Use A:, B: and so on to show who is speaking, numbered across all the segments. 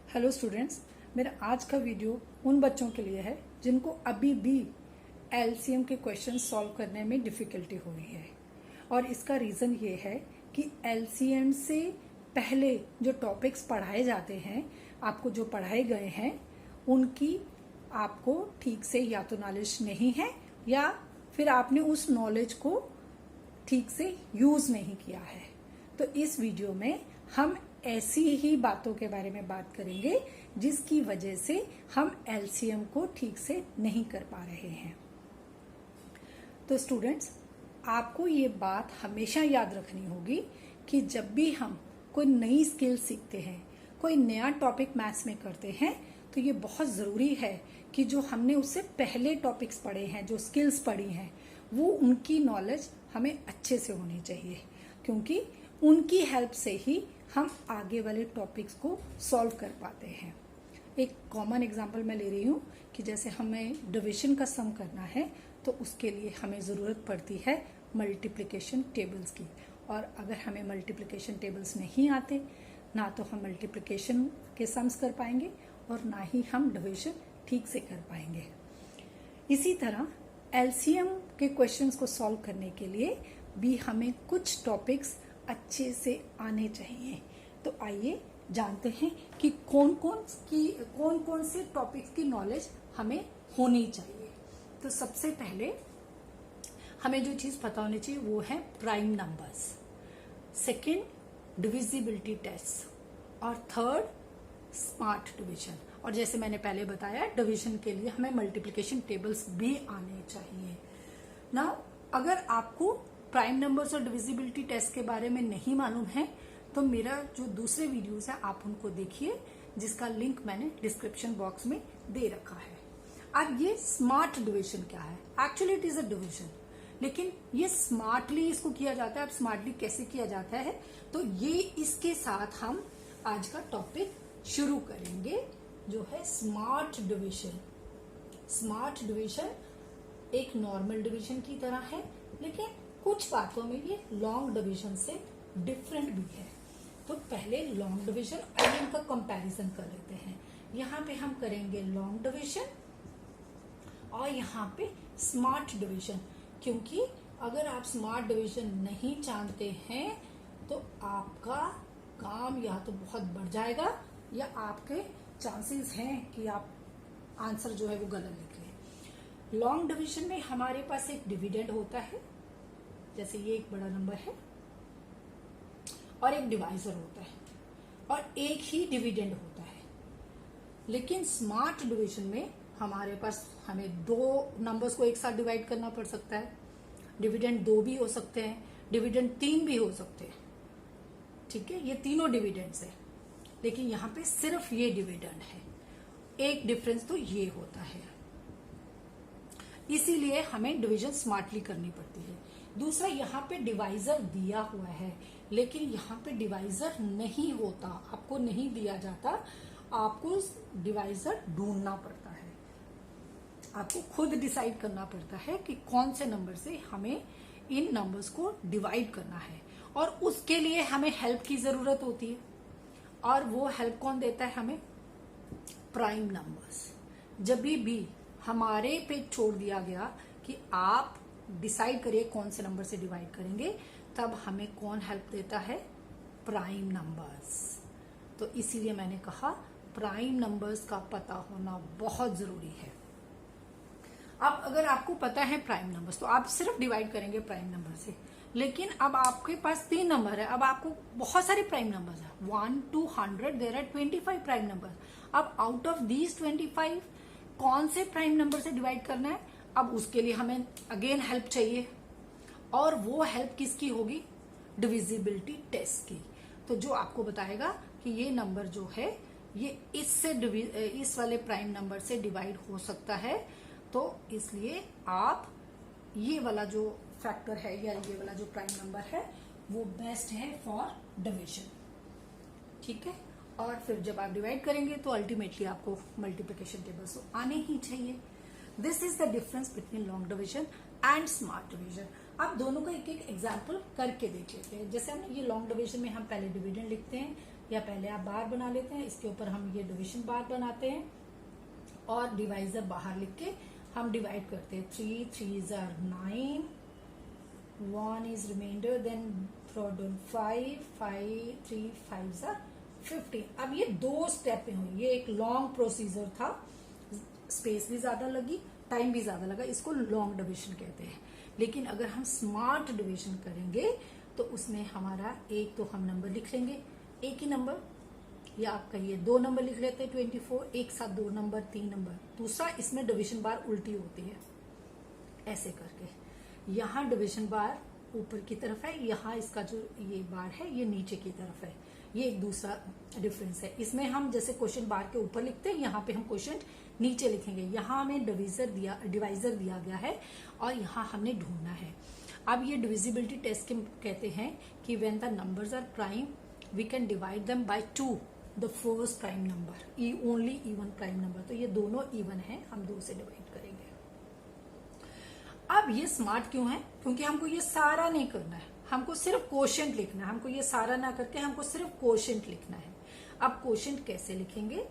A: Hello students, मेरा आज का वीडियो उन बच्चों के लिए है जिनको अभी भी एलसीएम के क्वेश्चन सॉल्व करने में डिफ़िकल्टी हो रही है। और इसका रीज़न ये है कि एलसीएम से पहले जो टॉपिक्स पढ़ाए जाते हैं, आपको जो पढ़ाए गए हैं, उनकी आपको ठीक से या तो नॉलेज नहीं है या फिर आपने उस नॉलेज को ठीक से यूज़ नहीं किया है। तो इस वीडियो में हम ऐसी ही बातों के बारे में बात करेंगे जिसकी वजह से हम एलसीएम को ठीक से नहीं कर पा रहे हैं। तो स्टूडेंट्स, आपको ये बात हमेशा याद रखनी होगी कि जब भी हम कोई नई स्किल सीखते हैं, कोई नया टॉपिक मैथ्स में करते हैं, तो ये बहुत ज़रूरी है कि जो हमने उससे पहले टॉपिक्स पढ़े हैं, जो स्किल्स पढ़ी हैं, वो उनकी नॉलेज हमें अच्छे से होनी चाहिए, क्योंकि उनकी हेल्प से ही हम आगे वाले टॉपिक्स को सॉल्व कर पाते हैं। एक कॉमन एग्जांपल मैं ले रही हूँ कि जैसे हमें डिवीजन का सम करना है, तो उसके लिए हमें ज़रूरत पड़ती है मल्टीप्लिकेशन टेबल्स की। और अगर हमें मल्टीप्लिकेशन टेबल्स नहीं आते, ना तो हम मल्टीप्लिकेशन के सम्स कर पाएंगे और ना ही हम डिवीजन ठीक से कर पाएंगे। इसी तरह एलसीएम के क्वेश्चंस को सॉल्व करने के लिए भी हमें कुछ टॉपिक्स अच्छे से आने चाहिए। तो आइए जानते हैं कि कौन कौन से टॉपिक्स की नॉलेज हमें होनी चाहिए। तो सबसे पहले हमें जो चीज पता होनी चाहिए वो है prime numbers, second divisibility test और थर्ड स्मार्ट डिवीजन। और जैसे मैंने पहले बताया, डिवीजन के लिए हमें मल्टीप्लिकेशन टेबल्स भी आने चाहिए। नाउ अगर आपको प्राइम नंबर्स और डिविजिबिलिटी टेस्ट के बारे में नहीं मालूम है, तो मेरा जो दूसरे वीडियोस है आप उनको देखिए, जिसका लिंक मैंने डिस्क्रिप्शन बॉक्स में दे रखा है। अब ये स्मार्ट डिवीजन क्या है? Actually it is a division, लेकिन ये स्मार्टली इसको किया जाता है। अब स्मार्टली कैसे किया जाता है, तो ये इसके साथ हम आज का टॉपिक शुरू करेंगे, जो है स्मार्ट डिवीजन। स्मार्ट डिवीजन एक नॉर्मल डिवीजन की तरह है, लेकिन कुछ बातों में ये लॉन्ग डिवीजन से डिफरेंट भी है। तो पहले लॉन्ग डिवीजन और इनका कंपैरिजन कर लेते हैं। यहाँ पे हम करेंगे लॉन्ग डिवीजन और यहाँ पे स्मार्ट डिवीजन, क्योंकि अगर आप स्मार्ट डिवीजन नहीं जानते हैं तो आपका काम या तो बहुत बढ़ जाएगा या आपके चांसेस हैं कि आप आंसर जो है वो गलत लिख लें। लॉन्ग डिवीजन में हमारे पास एक डिविडेंड होता है, जैसे ये एक बड़ा नंबर है, और एक डिवाइजर होता है और एक ही डिविडेंड होता है। लेकिन स्मार्ट डिवीजन में हमारे पास हमें दो नंबर्स को एक साथ डिवाइड करना पड़ सकता है। डिविडेंड 2 भी हो सकते हैं, डिविडेंड 3 भी हो सकते हैं। ठीक है, ये तीनों डिविडेंड्स है, लेकिन यहाँ पे सिर्फ ये डिविडेंड है। एक डिफरेंस तो ये होता है, इसीलिए हमें डिवीजन स्मार्टली करनी पड़ती है। दूसरा, यहाँ पे डिवाइजर दिया हुआ है, लेकिन यहाँ पे डिवाइजर नहीं होता, आपको नहीं दिया जाता, आपको डिवाइजर ढूंढना पड़ता है। आपको खुद डिसाइड करना पड़ता है कि कौन से नंबर से हमें इन नंबर्स को डिवाइड करना है, और उसके लिए हमें हेल्प की जरूरत होती है। और वो हेल्प कौन देता है हमें? Prime numbers. जब भी हमारे पे छोड़ दिया गया कि आप डिसाइड करिए कौन से नंबर से डिवाइड करेंगे, तब हमें कौन हेल्प देता है? Prime numbers. तो इसीलिए मैंने कहा प्राइम नंबर्स का पता होना बहुत जरूरी है। अब अगर आपको पता है प्राइम नंबर्स, तो आप सिर्फ डिवाइड करेंगे प्राइम नंबर से। लेकिन अब आपके पास 3 नंबर है, अब आपको बहुत सारे प्राइम नंबर्स है, 1 to 100 there are 25 prime number. अब आउट ऑफ दीज 25 कौन से प्राइम नंबर से डिवाइड करना है? अब उसके लिए हमें अगेन हेल्प चाहिए, और वो हेल्प किसकी होगी? डिविजिबिलिटी टेस्ट की। तो जो आपको बताएगा कि ये नंबर जो है ये इस वाले प्राइम नंबर से डिवाइड हो सकता है, तो इसलिए आप ये वाला जो फैक्टर है या ये वाला जो प्राइम नंबर है वो बेस्ट है फॉर डिवीजन। ठीक है, और फिर जब आप डिवाइड करेंगे तो अल्टीमेटली आपको मल्टीप्लिकेशन टेबल्स तो आने ही चाहिए। This is the difference between long division and smart division. अब दोनों का एक एक एग्जाम्पल करके देख लेते हैं। जैसे हम ये लॉन्ग डिवीजन में हम पहले डिविडेंड लिखते हैं, या पहले आप बार बना लेते हैं, इसके ऊपर हम ये डिविजन बार बनाते हैं और डिवाइजर बाहर लिख के हम डिवाइड करते हैं। 3 3s are 9, 1 is remainder, then product 5 5 3 5s are 15। अब ये 2 स्टेप में हुई, ये एक लॉन्ग प्रोसीजर था, स्पेस भी ज्यादा लगी, टाइम भी ज्यादा लगा, इसको लॉन्ग डिविजन कहते हैं। लेकिन अगर हम स्मार्ट डिविजन करेंगे तो उसमें हमारा एक तो हम नंबर लिख लेंगे, एक ही नंबर, या आप कहिए 2 नंबर लिख लेते हैं 24, एक साथ 2 नंबर 3 नंबर। दूसरा, इसमें डिविजन बार उल्टी होती है, ऐसे करके यहाँ डिविजन बार ऊपर की तरफ है, यहाँ इसका जो ये बार है ये नीचे की तरफ है। ये एक दूसरा डिफरेंस है। इसमें हम जैसे क्वेश्चन बार के ऊपर लिखते हैं, यहाँ पे हम क्वेश्चन नीचे लिखेंगे। यहाँ हमें डिवाइजर दिया गया है और यहाँ हमने ढूंढना है। अब ये डिविजिबिलिटी टेस्ट कहते हैं कि when the numbers are prime we can divide them by 2 the first prime number, only even prime number. तो ये दोनों इवन है, हम 2 से डिवाइड करेंगे। अब ये स्मार्ट क्यों है? क्योंकि हमको ये सारा नहीं करना है, हमको सिर्फ क्वोशिएंट लिखना है। हमको ये सारा ना करके हमको सिर्फ क्वोशिएंट लिखना है। अब क्वोशिएंट कैसे लिखेंगे?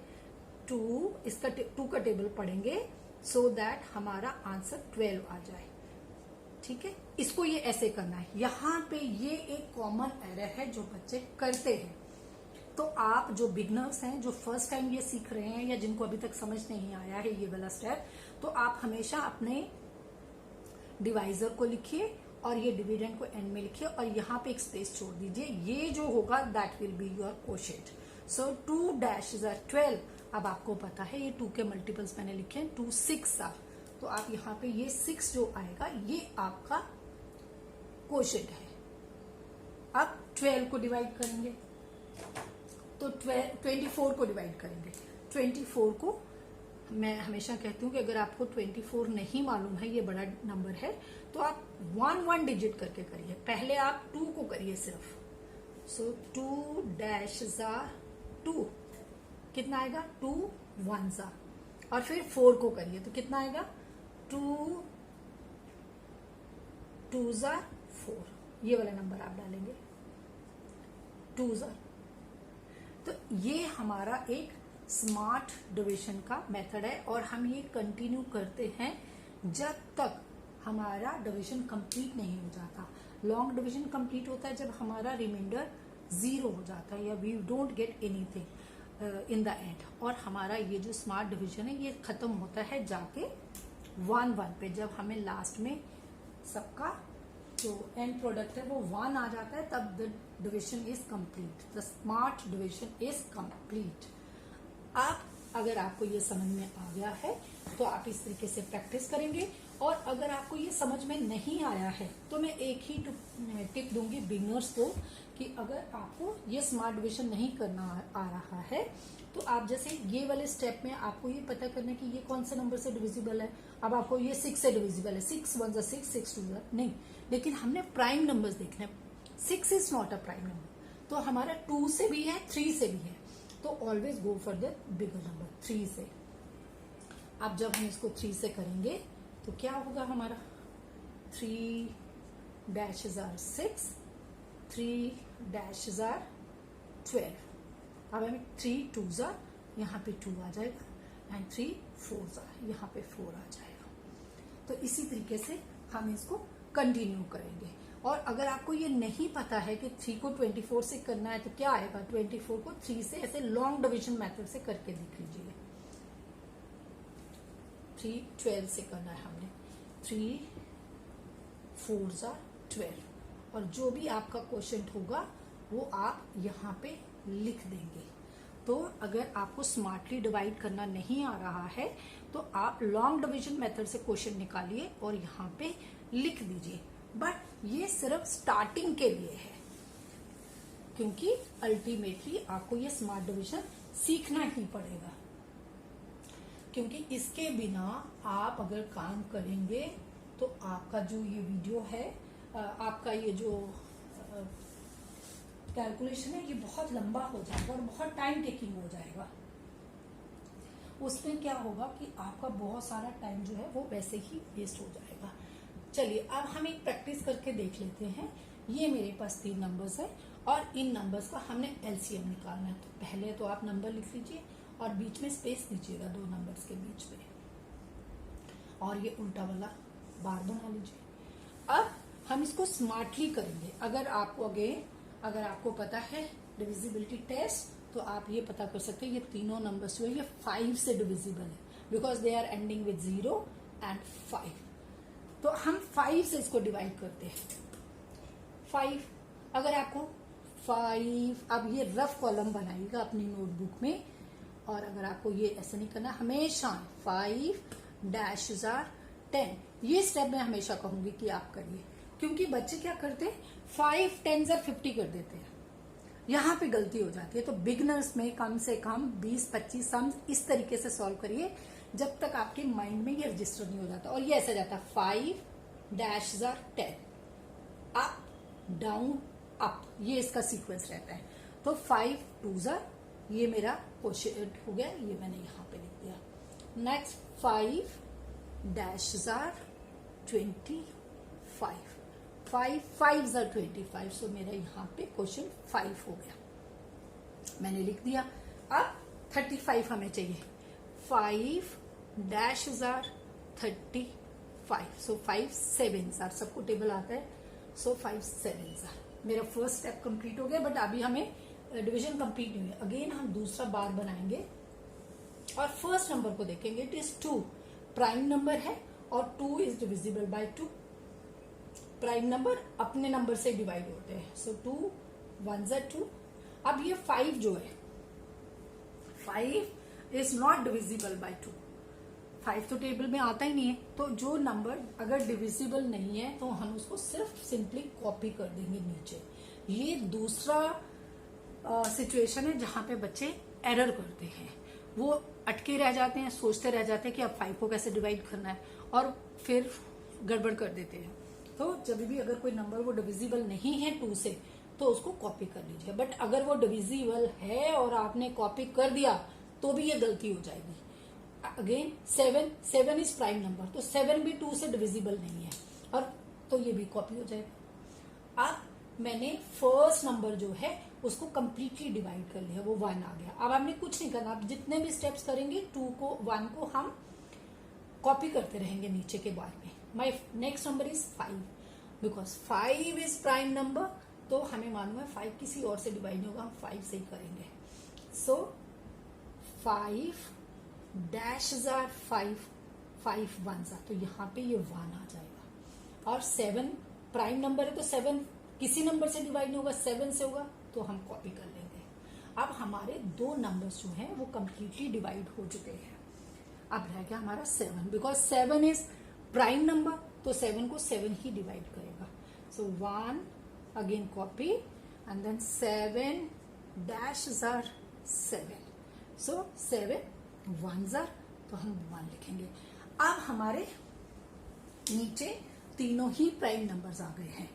A: 2, इसका 2 का टेबल पढ़ेंगे सो दैट हमारा आंसर 12 आ जाए। ठीक है, इसको ये ऐसे करना है। यहाँ पे ये एक कॉमन एरर है जो बच्चे करते हैं। तो आप जो बिगनर्स हैं, जो फर्स्ट टाइम ये सीख रहे हैं या जिनको अभी तक समझ नहीं आया है ये वाला स्टेप, तो आप हमेशा अपने डिवाइजर को लिखिए और ये डिविडेंड को एंड में लिखिए और यहाँ पे एक स्पेस छोड़ दीजिए। ये जो होगा that will be your quotient. So 2 dashes are 12। अब आपको पता है ये 2 के मल्टीपल्स मैंने लिखे हैं, 2 6 आर, तो आप यहाँ पे ये 6 जो आएगा ये आपका क्वोशिएंट है। अब 12 को डिवाइड करेंगे तो 24 को डिवाइड करेंगे। 24 को मैं हमेशा कहती हूँ कि अगर आपको 24 नहीं मालूम है, ये बड़ा नंबर है, तो आप 1 डिजिट करके करिए। पहले आप 2 को करिए सिर्फ। सो 2 डैशेस आर 2, कितना आएगा? 2 1s आर, और फिर 4 को करिए तो कितना आएगा? 2 2s आर 4। ये वाला नंबर आप डालेंगे, 2s आर। तो ये हमारा एक स्मार्ट डिविजन का मेथड है और हम ये कंटिन्यू करते हैं जब तक हमारा डिविजन कंप्लीट नहीं हो जाता। लॉन्ग डिविजन कंप्लीट होता है जब हमारा रिमाइंडर 0 हो जाता है या we don't get anything in the end. और हमारा ये जो स्मार्ट डिविजन है ये खत्म होता है जाके 1 पे, जब हमें लास्ट में सबका जो एंड प्रोडक्ट है वो 1 आ जाता है, तब the division is complete, the smart division is complete. आप अगर आपको ये समझ में आ गया है तो आप इस तरीके से प्रैक्टिस करेंगे। और अगर आपको ये समझ में नहीं आया है तो मैं एक ही टिप दूंगी बिगिनर्स को कि अगर आपको ये स्मार्ट डिविजन नहीं करना आ रहा है तो आप जैसे ये वाले स्टेप में आपको ये पता करना है कि ये कौन से नंबर से डिविजिबल है। अब आपको ये 6 से डिविजिबल है, 6 1 जा 6, 6 2 जा नहीं, लेकिन हमने प्राइम नंबर्स देखने। 6 is not a prime number, तो हमारा 2 से भी है 3 से भी है, तो always go for the bigger number 3 से। अब जब हम इसको 3 से करेंगे तो क्या होगा हमारा? 3 डैशेस आर 6, 3 डैशेस आर 12। अब हमें 3 2s आर, यहाँ पे 2 आ जाएगा, एंड 3 4s आर, यहाँ पे 4 आ जाएगा। तो इसी तरीके से हम इसको कंटिन्यू करेंगे। और अगर आपको ये नहीं पता है कि 3 को 24 से करना है तो क्या आएगा? 24 को 3 से ऐसे लॉन्ग डिविजन मेथड से करके देख लीजिए। 3 12 से करना है हमने, 3 4s आर 12, और जो भी आपका क्वेश्चन होगा वो आप यहाँ पे लिख देंगे। तो अगर आपको स्मार्टली डिवाइड करना नहीं आ रहा है तो आप लॉन्ग डिविजन मेथड से क्वेश्चन निकालिए और यहाँ पे लिख दीजिए। बट ये सिर्फ स्टार्टिंग के लिए है, क्योंकि अल्टीमेटली आपको ये स्मार्ट डिविजन सीखना ही पड़ेगा, क्योंकि इसके बिना आप अगर काम करेंगे तो आपका जो ये वीडियो है, आपका ये जो कैलकुलेशन है, ये बहुत लंबा हो जाएगा और बहुत टाइम टेकिंग हो जाएगा। उसमें क्या होगा कि आपका बहुत सारा टाइम जो है वो वैसे ही वेस्ट हो जाएगा। चलिए अब हम एक प्रैक्टिस करके देख लेते हैं। ये मेरे पास 3 नंबर्स है और इन नंबर्स का हमने एलसीएम निकालना है। तो पहले तो आप नंबर लिख लीजिए और बीच में स्पेस दीजिएगा दो नंबर्स के बीच में, और ये उल्टा वाला बार बना लीजिए। अब हम इसको स्मार्टली करेंगे। अगर आपको पता है डिविजिबिलिटी टेस्ट, तो आप ये पता कर सकते हैं ये तीनों नंबर्स जो है ये 5 से डिविजिबल है, because they are ending with 0 and 5। तो हम 5 से इसको डिवाइड करते हैं। 5, अगर आपको 5, अब ये रफ कॉलम बनाइएगा अपनी नोटबुक में, और अगर आपको ये ऐसे नहीं करना, हमेशा 5 डैश 10, ये स्टेप मैं हमेशा कहूंगी कि आप करिए, क्योंकि बच्चे क्या करते हैं 5 10 50 कर देते हैं, यहाँ पे गलती हो जाती है। तो बिगनर्स में कम से कम 20-25 सम्स इस तरीके से सॉल्व करिए जब तक आपके माइंड में ये रजिस्टर नहीं हो जाता। और ये ऐसा जाता है 5 डैश 10, अप डाउन अप, ये इसका सीक्वेंस रहता है। तो 5 2 ये मेरा क्वेश्चन हो गया, ये मैंने यहाँ पे लिख दिया। नेक्स्ट 5 डैश 25, 5 5 25, सो मेरा यहाँ पे क्वेश्चन 5 हो गया, मैंने लिख दिया। अब 35 हमें चाहिए, 5 डैश 35, सो 5 7 सबको टेबल आता है, सो 5 7 मेरा फर्स्ट स्टेप कंप्लीट हो गया। बट अभी हमें डिवीजन कंप्लीट नहीं है, अगेन हम दूसरा बार बनाएंगे और फर्स्ट नंबर को देखेंगे। इट इज 2, प्राइम नंबर है और 2 is divisible by 2। Prime number अपने नंबर से डिवाइड होते हैं, सो 2 1 2। अब ये 5 जो है, 5 इज नॉट डिविजिबल बाय 2, 5 तो टेबल में आता ही नहीं है। तो जो नंबर अगर डिविजिबल नहीं है तो हम उसको सिर्फ सिंपली कॉपी कर देंगे नीचे। ये दूसरा सिचुएशन है जहां पे बच्चे एरर करते हैं, वो अटके रह जाते हैं, सोचते रह जाते हैं कि अब 5 को कैसे डिवाइड करना है, और फिर गड़बड़ कर देते हैं। तो जब भी अगर कोई नंबर वो डिविजिबल नहीं है 2 से, तो उसको कॉपी कर लीजिए। बट अगर वो डिविजिबल है और आपने कॉपी कर दिया तो भी ये गलती हो जाएगी। अगेन 7 इज प्राइम नंबर, तो 7 भी 2 से डिविजिबल नहीं है, और तो ये भी कॉपी हो जाएगा। अब मैंने फर्स्ट नंबर जो है उसको कंप्लीटली डिवाइड कर लिया, वो 1 आ गया। अब हमने कुछ नहीं करना, आप जितने भी स्टेप्स करेंगे 1 को हम कॉपी करते रहेंगे नीचे के बार में। My next number is 5, because 5 is prime number, तो हमें मालूम है 5 किसी और से डिवाइड नहीं होगा, हम 5 से ही करेंगे। सो 5 डैश 5 1, तो यहाँ पे ये 1 आ जाएगा। और 7 प्राइम नंबर है, तो 7 किसी नंबर से डिवाइड नहीं होगा, 7 से होगा, तो हम कॉपी कर लेंगे। अब हमारे 2 नंबर्स जो हैं वो कंप्लीटली डिवाइड हो चुके हैं। अब रह गया हमारा 7, बिकॉज 7 इज प्राइम नंबर, तो 7 को 7 ही डिवाइड करेगा। So 1 again copy, and then 7 dash 7, so 7 1, तो हम 1 लिखेंगे। अब हमारे नीचे तीनों ही प्राइम नंबर्स आ गए हैं।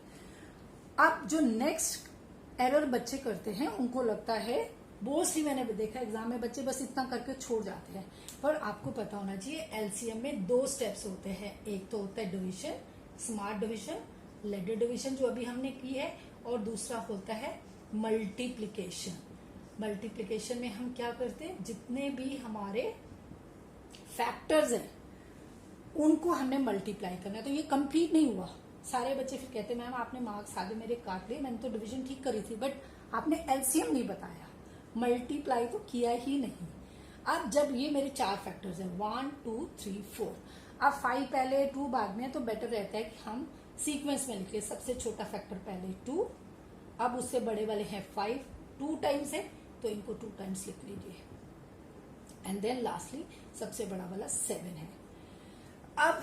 A: अब जो नेक्स्ट एरर बच्चे करते हैं, उनको लगता है, मोस्टली मैंने देखा एग्जाम में बच्चे बस इतना करके छोड़ जाते हैं, पर आपको पता होना चाहिए एलसीएम में 2 स्टेप्स होते हैं। एक तो होता है division, smart division, ladder division जो अभी हमने की है, और दूसरा होता है मल्टीप्लीकेशन। मल्टीप्लीकेशन में हम क्या करते हैं, जितने भी हमारे फैक्टर्स हैं उनको हमने मल्टीप्लाई करना है। तो ये कंप्लीट नहीं हुआ, सारे बच्चे फिर कहते हैं मैम आपने मार्क्स आगे मेरे काट लिए, मैंने तो डिवीजन ठीक करी थी, बट आपने एलसीएम नहीं बताया, मल्टीप्लाई तो किया ही नहीं। अब जब ये मेरे 4 फैक्टर्स हैं 1 2 3 4, अब 5 पहले 2 बाद में, तो बेटर रहता है कि हम सीक्वेंस में लिखे। सबसे छोटा फैक्टर पहले 2, अब उससे बड़े वाले हैं 5, 2 टाइम्स है तो इनको 2 टाइम्स लिख लीजिए, एंड देन लास्टली सबसे बड़ा वाला 7 है। अब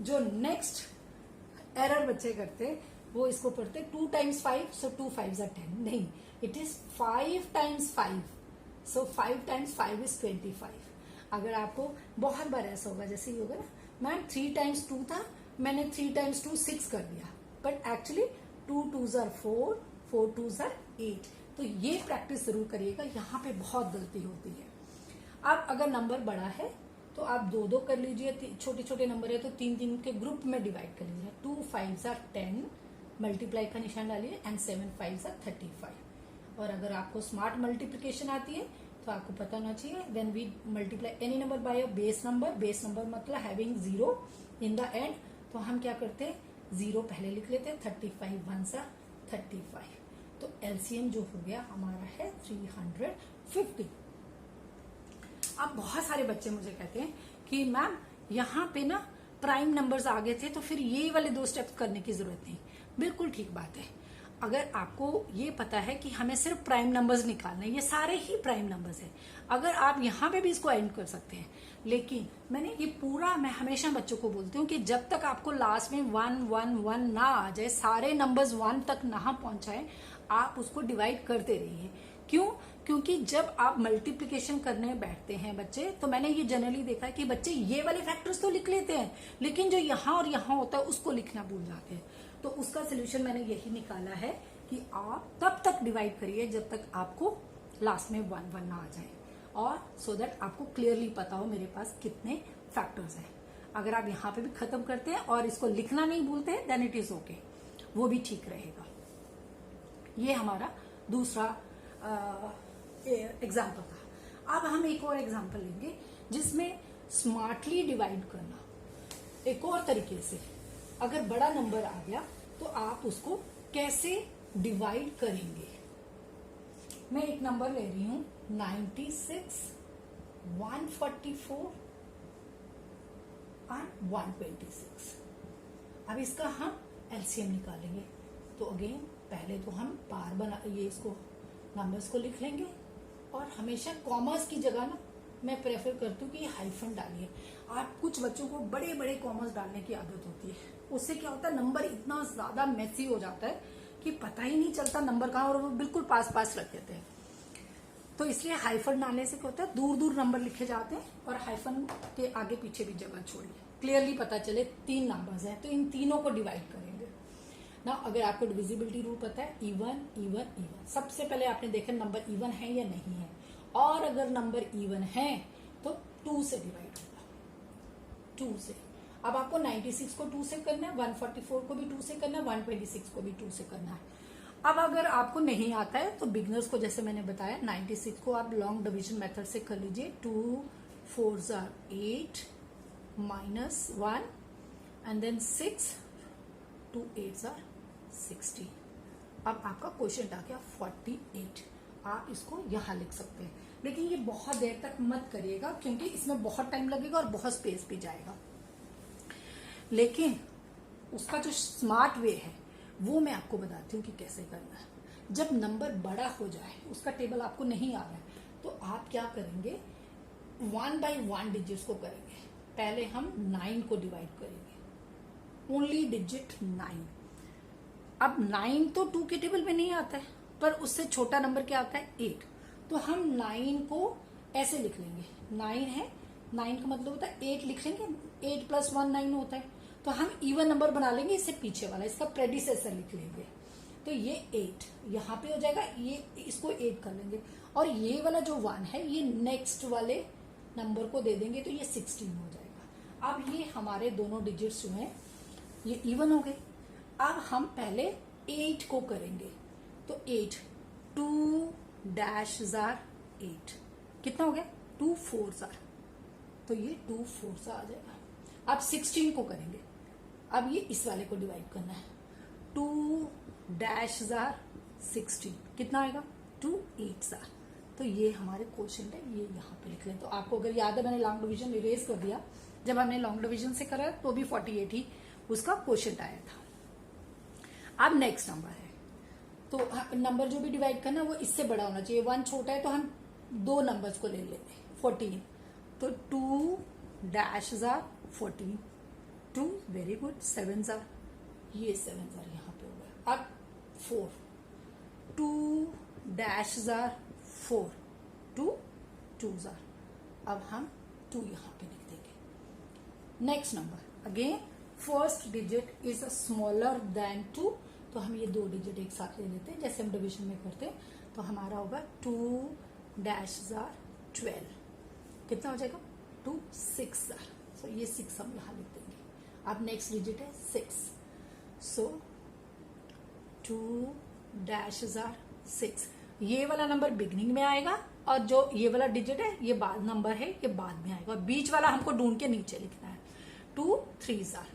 A: जो नेक्स्ट एरर बच्चे करते वो इसको पढ़ते 2 टाइम्स 5, सो 2 5 10, नहीं, it is 5 times 5, so 5 times 5 is 25। अगर आपको बहुत बार ऐसा होगा, जैसे ही होगा ना मैम 3 टाइम्स 2 था, मैंने 3 टाइम्स 2 6 कर दिया, but actually 2 2s are 4, 4 2s are 8। तो ये प्रैक्टिस जरूर करिएगा, यहाँ पे बहुत गलती होती है। अब अगर नंबर बड़ा है तो आप 2 कर लीजिए, छोटे छोटे नंबर है तो 3 के ग्रुप में डिवाइड कर लीजिए। 2 5s are 10, मल्टीप्लाई का निशान डालिए, एंड 7 5s are 35। और अगर आपको स्मार्ट मल्टीप्लिकेशन आती है तो आपको पता होना चाहिए when we multiply any number by a base number मतलब हैविंग 0 इन द एंड, तो हम क्या करते हैं 0 पहले लिख लेते हैं, 35 1 सा 35, तो एलसीएम जो हो गया हमारा है 350। अब बहुत सारे बच्चे मुझे कहते हैं कि मैम यहाँ पे ना प्राइम नंबर्स आ गए थे तो फिर ये वाले 2 स्टेप्स करने की जरूरत नहीं। बिल्कुल ठीक बात है, अगर आपको ये पता है कि हमें सिर्फ प्राइम नंबर्स निकालने, ये सारे ही प्राइम नंबर्स हैं, अगर आप यहाँ पे भी इसको एंड कर सकते हैं, लेकिन मैंने ये पूरा, मैं हमेशा बच्चों को बोलती हूँ कि जब तक आपको लास्ट में 1 1 1 ना आ जाए, सारे नंबर्स 1 तक ना पहुंचाए, आप उसको डिवाइड करते रहिए। क्यों? क्योंकि जब आप मल्टीप्लिकेशन करने बैठते हैं बच्चे, तो मैंने ये जनरली देखा है कि बच्चे ये वाले फैक्टर्स तो लिख लेते हैं, लेकिन जो यहाँ और यहाँ होता है उसको लिखना भूल जाते हैं। तो उसका सोल्यूशन मैंने यही निकाला है कि आप तब तक डिवाइड करिए जब तक आपको लास्ट में 1 1 ना आ जाए, और सो दैट आपको क्लियरली पता हो मेरे पास कितने फैक्टर्स हैं। अगर आप यहाँ पे भी खत्म करते हैं और इसको लिखना नहीं भूलते हैं, देन इट इज ओके, वो भी ठीक रहेगा। ये हमारा दूसरा एग्जाम्पल था। अब हम एक और एग्जाम्पल लेंगे जिसमें स्मार्टली डिवाइड करना एक और तरीके से, अगर बड़ा नंबर आ गया तो आप उसको कैसे डिवाइड करेंगे। मैं एक नंबर ले रही हूं 96, 144 और 126। अब इसका हम एलसीएम निकालेंगे, तो अगेन पहले तो हम पार बना, ये इसको नंबर्स को लिख लेंगे, और हमेशा कॉमर्स की जगह ना मैं प्रेफर करती हूँ कि हाइफन डालिए। आप कुछ बच्चों को बड़े बड़े कॉमर्स डालने की आदत होती है, उससे क्या होता है नंबर इतना ज्यादा मेसी हो जाता है कि पता ही नहीं चलता नंबर कहाँ, और वो बिल्कुल पास पास रख देते हैं। तो इसलिए हाइफन डालने से क्या होता है दूर दूर नंबर लिखे जाते हैं, और हाइफन के आगे पीछे भी जगह छोड़िए, क्लियरली पता चले 3 नंबर्स हैं तो इन तीनों को डिवाइड करेंगे ना। अगर आपको डिविजिबिलिटी रूल पता है, इवन इवन इवन, सबसे पहले आपने देखा नंबर इवन है या नहीं है, और अगर नंबर इवन है तो 2 से डिवाइड होगा, 2 से। अब आपको 96 को 2 से करना है, 144 को भी 2 से करना है, 126 को भी 2 से करना है। अब अगर आपको नहीं आता है तो बिगनर्स को जैसे मैंने बताया 96 को आप लॉन्ग डिवीजन मेथड से कर लीजिए, 2 4 8 -1 एंड देन 6 2 8 60। अब आपका क्वेश्चन आ गया 48। आप इसको यहां लिख सकते हैं, लेकिन ये बहुत देर तक मत करिएगा क्योंकि इसमें बहुत टाइम लगेगा और बहुत स्पेस भी जाएगा। लेकिन उसका जो स्मार्ट वे है वो मैं आपको बताती हूँ कि कैसे करना है। जब नंबर बड़ा हो जाए, उसका टेबल आपको नहीं आ रहा है, तो आप क्या करेंगे 1 बाय 1 डिजिट्स को करेंगे। पहले हम 9 को डिवाइड करेंगे, ओनली डिजिट 9। अब 9 तो 2 के टेबल में नहीं आता है, पर उससे छोटा नंबर क्या आता है 8, तो हम 9 को ऐसे लिख लेंगे। 9 है, 9 का मतलब होता है 8 लिख लेंगे, 8 + 1 9 होता है, तो हम इवन नंबर बना लेंगे, इससे पीछे वाला इसका प्रेडिसेसर लिख लेंगे, तो ये 8 यहाँ पे हो जाएगा, ये इसको 8 कर लेंगे, और ये वाला जो 1 है ये नेक्स्ट वाले नंबर को दे देंगे, तो ये 16 हो जाएगा। अब ये हमारे दोनों डिजिट्स जो हैं ये इवन हो गए। अब हम पहले 8 को करेंगे, तो 8 2 -8 कितना हो गया 2 4, तो ये 2 4 आ जाएगा। अब 16 को करेंगे, अब ये इस वाले को डिवाइड करना है, 2 -16 कितना आएगा 2 8, तो ये हमारे क्वेश्चन है, ये यहाँ पे लिख लें। तो आपको अगर याद है मैंने लॉन्ग डिवीजन इरेज कर दिया, जब हमने लॉन्ग डिवीजन से करा तो भी 48 ही उसका क्वेश्चन आया था। अब नेक्स्ट नंबर है, तो नंबर जो भी डिवाइड करना वो इससे बड़ा होना चाहिए। 1 छोटा है तो हम 2 नंबर्स को ले लेंगे, 14, तो 2 -14 2, वेरी गुड, 7 ये 7 यहाँ पे हो गया। अब 4 2 -4 2 2, अब हम 2 यहाँ पे लिख देंगे। Next number again first digit is smaller than 2, तो हम ये 2 डिजिट एक साथ ले लेते हैं जैसे हम डिवीजन में करते हैं, तो हमारा होगा 2 -12 कितना हो जाएगा 2 6, तो ये 6 हम यहाँ लिख देंगे। अब नेक्स्ट डिजिट है 6, सो 2 -6, ये वाला नंबर बिगनिंग में आएगा और जो ये वाला डिजिट है ये बाद नंबर है, ये बाद में आएगा। बीच वाला हमको ढूंढ के नीचे लिखना है। 2 3s are,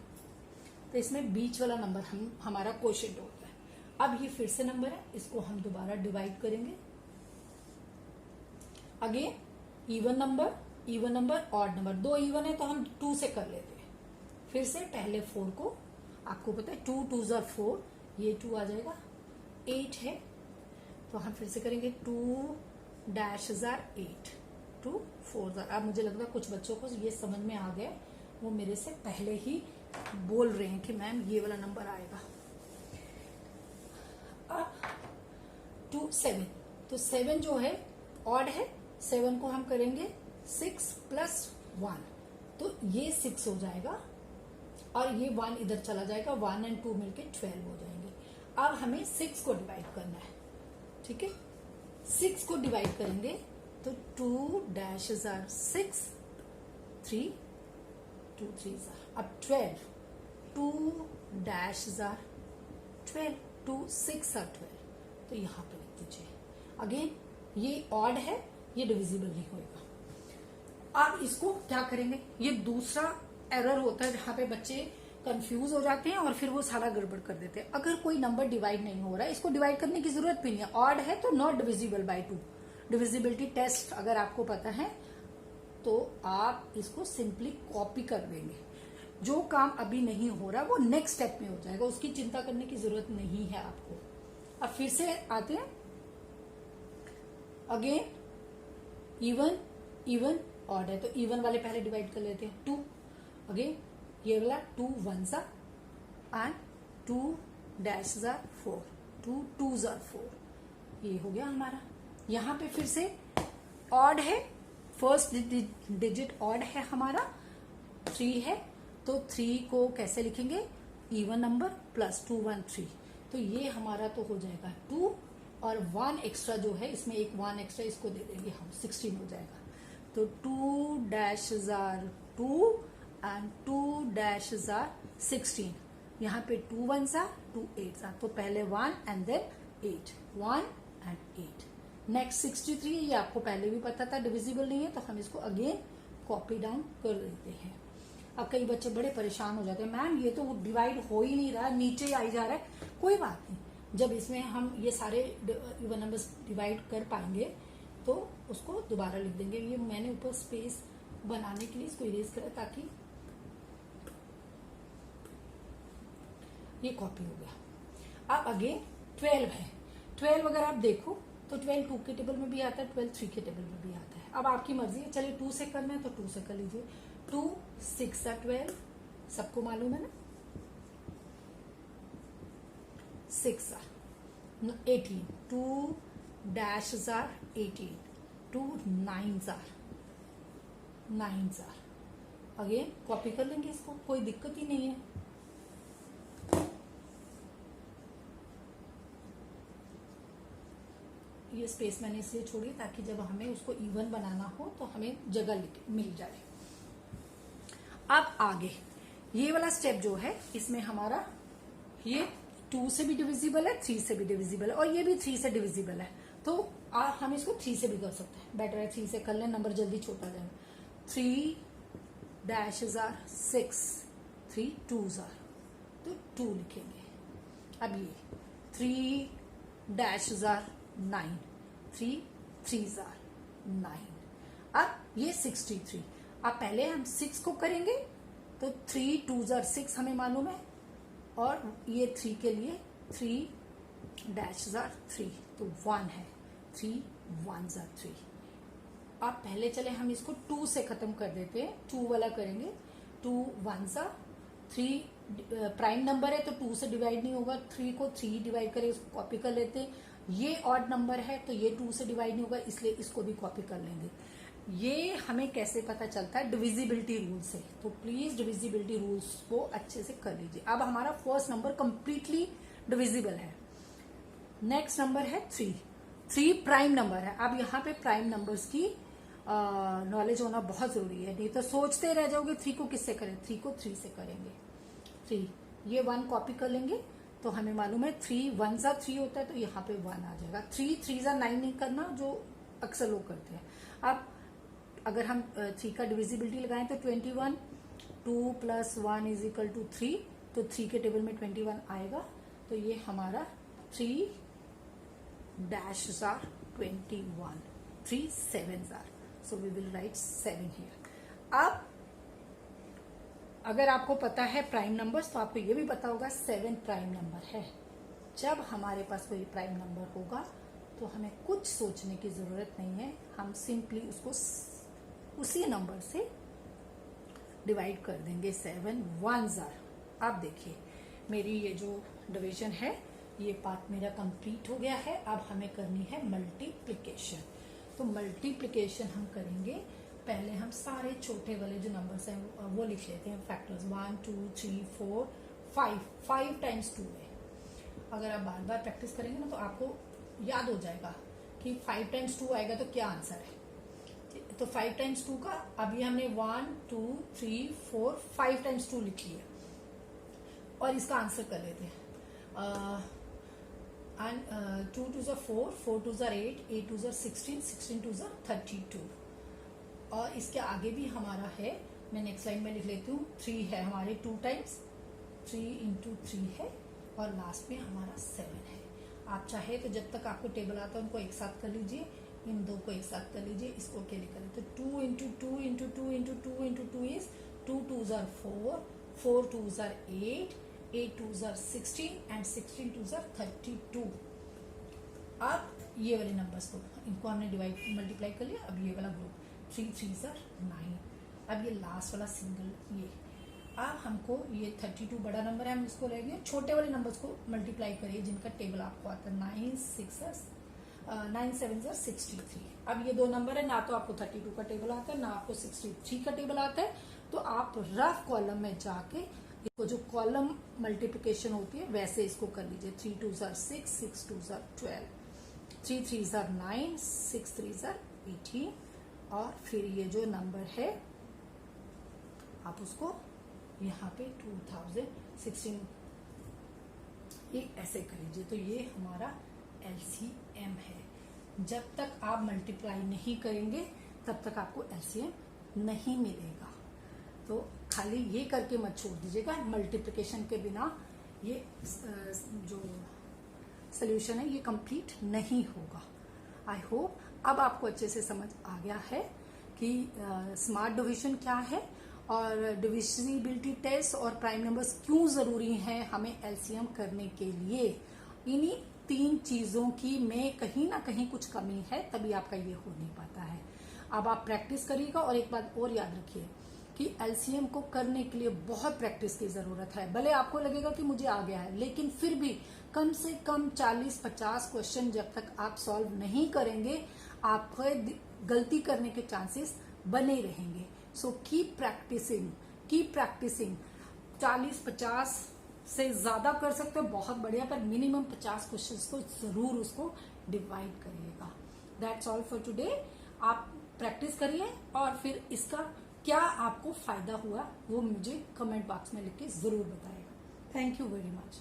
A: तो इसमें बीच वाला नंबर हमारा क्वोशिएंट होता है। अब ये फिर से नंबर है, इसको हम दोबारा डिवाइड करेंगे। Again even number odd number, 2 even है तो हम 2 से कर लेते हैं। फिर से पहले 4 को, आपको पता है 2 2s are 4, ये 2 आ जाएगा। 8 है तो हम फिर से करेंगे 2 dashes are 8, 2 4s are। अब मुझे लगता है कुछ बच्चों को ये समझ में आ गया, वो मेरे से पहले ही बोल रहे हैं कि मैम ये वाला नंबर आएगा। अब 2 7, तो 7 जो है ऑड है, 7 को हम करेंगे 6 + 1, तो ये 6 हो जाएगा और ये 1 इधर चला जाएगा, 1 और 2 मिलके 12 हो जाएंगे। अब हमें 6 को डिवाइड करना है, ठीक है। 6 को डिवाइड करेंगे तो 2 dashes are 6, 3 2 3s are, अब 12, 2 dashes are 12, 2 6 are 12, तो यहां पे लिख दीजिए। अगेन ये ऑड है, ये डिविजिबल नहीं होगा। अब इसको क्या करेंगे, ये दूसरा एरर होता है जहां पे बच्चे कंफ्यूज हो जाते हैं और फिर वो सारा गड़बड़ कर देते हैं। अगर कोई नंबर डिवाइड नहीं हो रहा है, इसको डिवाइड करने की जरूरत भी नहीं है। ऑड है तो not divisible by 2, divisibility test अगर आपको पता है तो आप इसको सिंपली कॉपी कर देंगे। जो काम अभी नहीं हो रहा वो नेक्स्ट स्टेप में हो जाएगा, उसकी चिंता करने की जरूरत नहीं है आपको। अब फिर से आते हैं, अगेन इवन ऑड है तो इवन वाले पहले डिवाइड कर लेते हैं। 2, अगेन ये वाला 2 1s are and 2 dashes are 4, 2 2s are 4, ये हो गया हमारा। यहां पे फिर से ऑड है, फर्स्ट डिजिट ऑड है हमारा, 3 है तो 3 को कैसे लिखेंगे, इवन नंबर प्लस 2 1 3, तो ये हमारा तो हो जाएगा 2 और 1 एक्स्ट्रा जो है इसमें एक 1 एक्स्ट्रा इसको दे देंगे हम, 16 हो जाएगा। तो 2 dashes are 2 and 2 dashes are 16, यहाँ पे 2 1s are 2 8s are, तो पहले 1 एंड देन 8, 1 एंड 8। नेक्स्ट 63, ये आपको पहले भी पता था डिविजिबल नहीं है, तो हम इसको अगेन कॉपी डाउन कर देते हैं। अब कई बच्चे बड़े परेशान हो जाते हैं, मैम ये तो डिवाइड हो ही नहीं रहा, नीचे ही आई जा रहा है। कोई बात नहीं, जब इसमें हम ये सारे इवन नंबर्स डिवाइड कर पाएंगे तो उसको दोबारा लिख देंगे। ये मैंने ऊपर स्पेस बनाने के लिए इसको इरेज करा ताकि ये कॉपी हो गया। अब अगेन 12 है, 12 अगर आप देखो तो 12 2 के टेबल में भी आता है, 12 3 के टेबल में भी आता है। अब आपकी मर्जी है, चलिए 2 से करना है तो 2 से कर लीजिए। 2 6 are 12, सबको मालूम है ना, 6 are 18, 2 dashes are 18, 2 9s are 9s are, again copy कर लेंगे इसको, कोई दिक्कत ही नहीं है। ये स्पेस मैंने इसलिए छोड़ी ताकि जब हमें उसको इवन बनाना हो तो हमें जगह मिल जाए। अब आगे ये वाला स्टेप जो है इसमें हमारा ये 2 से भी डिविजिबल है, 3 से भी डिविजिबल है और ये भी 3 से डिविजिबल है, तो हम इसको 3 से भी कर सकते हैं। बेटर है 3 से कर लें, नंबर जल्दी छोटा जाएगा। 3 dashes are 6, 3 2s are, तो 2 लिखेंगे। अब ये 3 dashes are 9, 3 3s are 9। अब ये 63, अब पहले हम 6 को करेंगे तो 3 2s are 6 हमें मालूम है, और ये 3 के लिए 3 dashes are 3, तो 1 है, 3 1s are 3। अब पहले चले हम इसको 2 से खत्म कर देते हैं, 2 वाला करेंगे। 2 1s are 3, प्राइम नंबर है तो 2 से डिवाइड नहीं होगा, 3 को 3 डिवाइड करें, इसको कॉपी कर लेते हैं। ये ऑड नंबर है तो ये 2 से डिवाइड नहीं होगा, इसलिए इसको भी कॉपी कर लेंगे। ये हमें कैसे पता चलता है, डिविजिबिलिटी रूल से, तो प्लीज डिविजिबिलिटी रूल्स को अच्छे से कर लीजिए। अब हमारा फर्स्ट नंबर कंप्लीटली डिविजिबल है। नेक्स्ट नंबर है 3, 3 प्राइम नंबर है। अब यहाँ पे प्राइम नंबर्स की नॉलेज होना बहुत जरूरी है, नहीं तो सोचते रह जाओगे 3 को किससे करें, 3 को 3 से करेंगे। 3 ये 1 कॉपी कर लेंगे, तो हमें मालूम है 3 1 ज़ा 3 होता है, तो यहाँ पे 1 आ जाएगा। 3 3 ज़ा 9 नहीं करना, जो अक्सर लोग करते हैं। अब अगर हम 3 का डिविजिबिलिटी लगाएं तो 21, 2 + 1 = 3, तो 3 के टेबल में 21 आएगा। तो ये हमारा 3 -21, 3 7s are, so we will write 7 here। अब अगर आपको पता है प्राइम नंबर्स, तो आपको ये भी पता होगा 7 प्राइम नंबर है। जब हमारे पास कोई प्राइम नंबर होगा तो हमें कुछ सोचने की जरूरत नहीं है, हम सिंपली उसको उसी नंबर से डिवाइड कर देंगे। 7 1s are। अब देखिए मेरी ये जो डिवीजन है, ये पार्ट मेरा कंप्लीट हो गया है। अब हमें करनी है मल्टीप्लिकेशन। तो मल्टीप्लिकेशन हम करेंगे, पहले हम सारे छोटे वाले जो नंबर्स हैं वो लिख लेते हैं फैक्टर्स। 1 2 3 4 5, 5 टाइम्स 2 है। अगर आप बार बार प्रैक्टिस करेंगे ना तो आपको याद हो जाएगा कि 5 टाइम्स 2 आएगा तो क्या आंसर है। तो 5 टाइम्स 2 का अभी हमने 1 2 3 4 5 टाइम्स 2 लिख लिया, और इसका आंसर कर लेते हैं। 2 2s are 4, 4 2s are 8, 8 2s are 16, 16 2s are 32। और इसके आगे भी हमारा है, मैं नेक्स्ट लाइन में लिख लेती हूँ। 3 है हमारे 2 टाइम्स, 3 × 3 है, और लास्ट में हमारा 7 है। आप चाहे तो जब तक आपको टेबल आता है उनको एक साथ कर लीजिए, इन दो को एक साथ कर लीजिए, इसको अकेले कर लीजिए। तो 2 × 2 × 2 × 2 × 2 is 2 2s are 4, 4 2s are 8, 8 2s are 16 and 16 2s are 32। अब ये वाले नंबर्स को इनको हमने डिवाइड मल्टीप्लाई कर लिया। अब ये वाला ग्रुप 3 3s are 9। अब ये लास्ट वाला सिंगल ये, अब हमको ये 32 बड़ा नंबर है, हम इसको लेंगे। छोटे वाले नंबर्स को मल्टीप्लाई करिए जिनका टेबल आपको आता है। 9 7s are 63। अब ये दो नंबर है, ना तो आपको 32 का टेबल आता है ना आपको 63 का टेबल आता है, तो आप रफ कॉलम में जाके इसको जो कॉलम मल्टीप्लिकेशन होती है वैसे इसको कर लीजिए। 3 2s are 6, 6 2s are 12, 3 3s are 9, 6 3s are 18, और फिर ये जो नंबर है आप उसको यहाँ पे 2016 ये ऐसे कर लीजिए। तो ये हमारा LCM है। जब तक आप मल्टीप्लाई नहीं करेंगे तब तक आपको LCM नहीं मिलेगा। तो खाली ये करके मत छोड़ दीजिएगा, मल्टीप्लिकेशन के बिना ये जो सोल्यूशन है ये कंप्लीट नहीं होगा। आई होप अब आपको अच्छे से समझ आ गया है कि स्मार्ट डिवीजन क्या है, और डिविजिबिलिटी टेस्ट और प्राइम नंबर्स क्यों जरूरी हैं हमें LCM करने के लिए। इन्हीं 3 चीजों की में कहीं ना कहीं कुछ कमी है, तभी आपका ये हो नहीं पाता है। अब आप प्रैक्टिस करिएगा, और एक बात और याद रखिए कि LCM को करने के लिए बहुत प्रैक्टिस की जरूरत है। भले आपको लगेगा कि मुझे आ गया है, लेकिन फिर भी कम से कम 40-50 क्वेश्चन जब तक आप सॉल्व नहीं करेंगे, आपको गलती करने के चांसेस बने रहेंगे। So keep practising, keep practising. 40-50 से ज्यादा कर सकते हो बहुत बढ़िया, पर मिनिमम 50 क्वेश्चंस को जरूर उसको डिवाइड करिएगा। That's all for today. आप प्रैक्टिस करिए, और फिर इसका क्या आपको फायदा हुआ वो मुझे कमेंट बॉक्स में लिख के जरूर बताइएगा। Thank you very much.